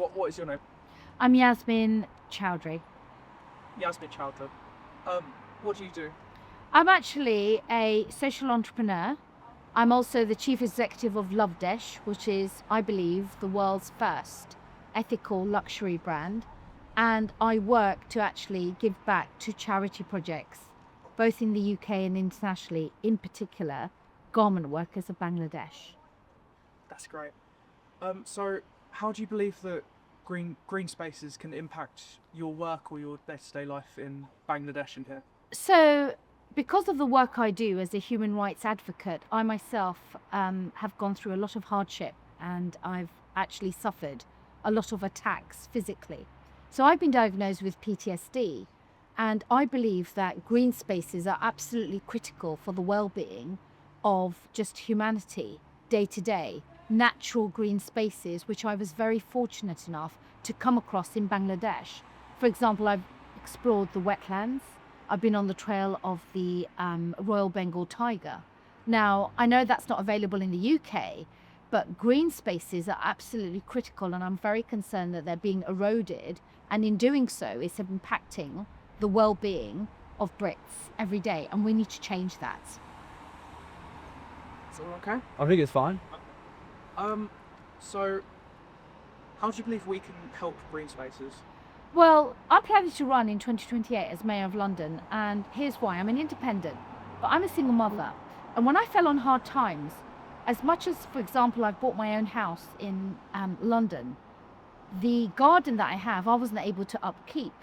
What is your name? I'm Yasmin Chowdhury. Yasmin Childhood. What do you do? I'm actually a social entrepreneur. I'm also the chief executive of Lovedesh, which is, I believe, the world's first ethical luxury brand. And I work to actually give back to charity projects, both in the UK and internationally, in particular, garment workers of Bangladesh. That's great. So how do you believe that green spaces can impact your work or your day-to-day life in Bangladesh and here? So, because of the work I do as a human rights advocate, I myself have gone through a lot of hardship, and I've actually suffered a lot of attacks physically. So I've been diagnosed with PTSD, and I believe that green spaces are absolutely critical for the well-being of just humanity day to day. Natural green spaces, which I was very fortunate enough to come across in Bangladesh. For example, I've explored the wetlands. I've been on the trail of the Royal Bengal tiger. Now, I know that's not available in the UK, but green spaces are absolutely critical, and I'm very concerned that they're being eroded, and in doing so, it's impacting the well-being of Brits every day, and we need to change that. Is that all okay? I think it's fine. So how do you believe we can help green spaces? Well, I'm planning to run in 2028 as Mayor of London, and here's why. I'm an independent, but I'm a single mother. And when I fell on hard times, as much as, for example, I've bought my own house in London, the garden that I have, I wasn't able to upkeep.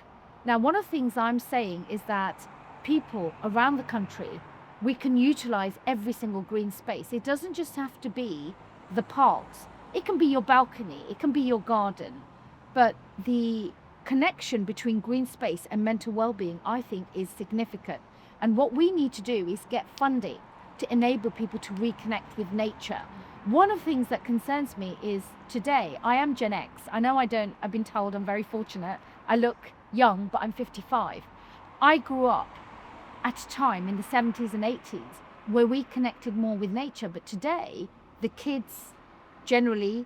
Now, one of the things I'm saying is that people around the country, we can utilize every single green space. It doesn't just have to be the parks. It can be your balcony, it can be your garden. But the connection between green space and mental well-being, I think, is significant. And what we need to do is get funding to enable people to reconnect with nature. One of the things that concerns me is today, I am Gen X. I know I've been told I'm very fortunate. I look young, but I'm 55. I grew up at a time in the 70s and 80s where we connected more with nature, but today, the kids, generally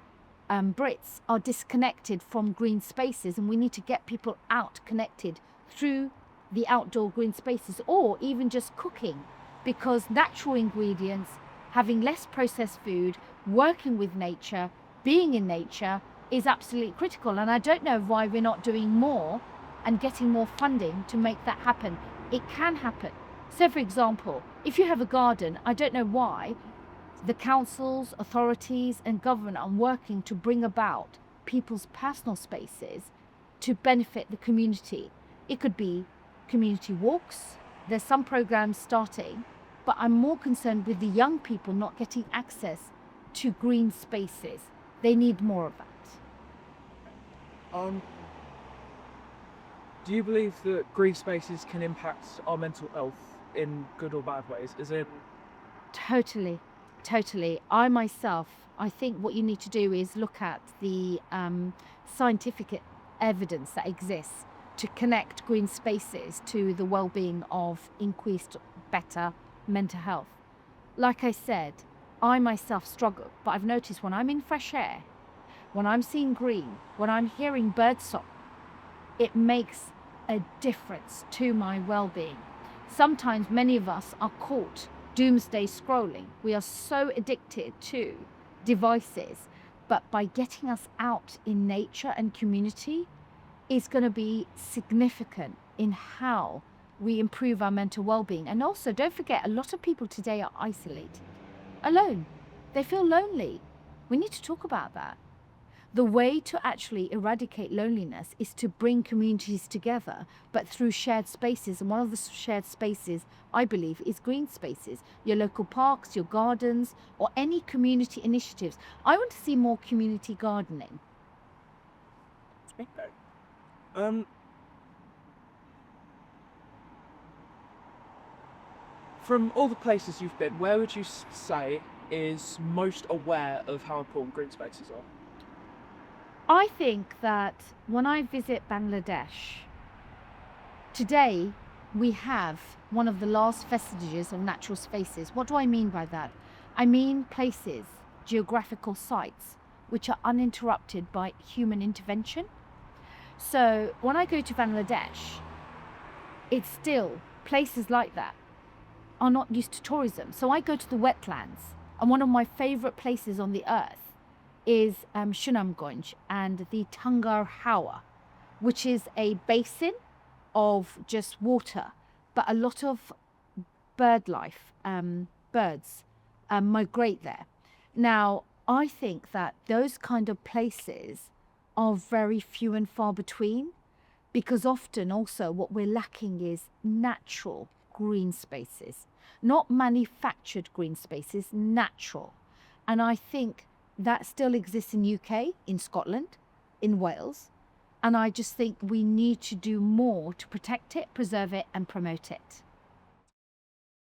Brits, are disconnected from green spaces, and we need to get people out connected through the outdoor green spaces, or even just cooking, because natural ingredients, having less processed food, working with nature, being in nature is absolutely critical. And I don't know why we're not doing more and getting more funding to make that happen. It can happen. So for example, if you have a garden, I don't know why the councils, authorities and government are working to bring about people's personal spaces to benefit the community. It could be community walks. There's some programs starting, but I'm more concerned with the young people not getting access to green spaces. They need more of that. Do you believe that green spaces can impact our mental health in good or bad ways? Totally. I myself, I think what you need to do is look at the scientific evidence that exists to connect green spaces to the well-being of increased, better mental health. Like I said, I myself struggle, but I've noticed when I'm in fresh air, when I'm seeing green, when I'm hearing birdsong, it makes a difference to my well-being. Sometimes many of us are caught doomsday scrolling. We are so addicted to devices, but by getting us out in nature and community is going to be significant in how we improve our mental well-being. And also, don't forget, a lot of people today are isolated, alone. They feel lonely. We need to talk about that. The way to actually eradicate loneliness is to bring communities together, but through shared spaces. And one of the shared spaces, I believe, is green spaces. Your local parks, your gardens, or any community initiatives. I want to see more community gardening. Okay. From all the places you've been, where would you say is most aware of how important green spaces are? I think that when I visit Bangladesh, today we have one of the last vestiges of natural spaces. What do I mean by that? I mean places, geographical sites, which are uninterrupted by human intervention. So when I go to Bangladesh, it's still places like that are not used to tourism. So I go to the wetlands, and one of my favorite places on the earth is Sunamganj and the Tangar Hawa, which is a basin of just water, but a lot of bird life, birds migrate there. Now, I think that those kind of places are very few and far between, because often also what we're lacking is natural green spaces, not manufactured green spaces, natural. And I think that still exists in UK, in Scotland, in Wales. And I just think we need to do more to protect it, preserve it, and promote it.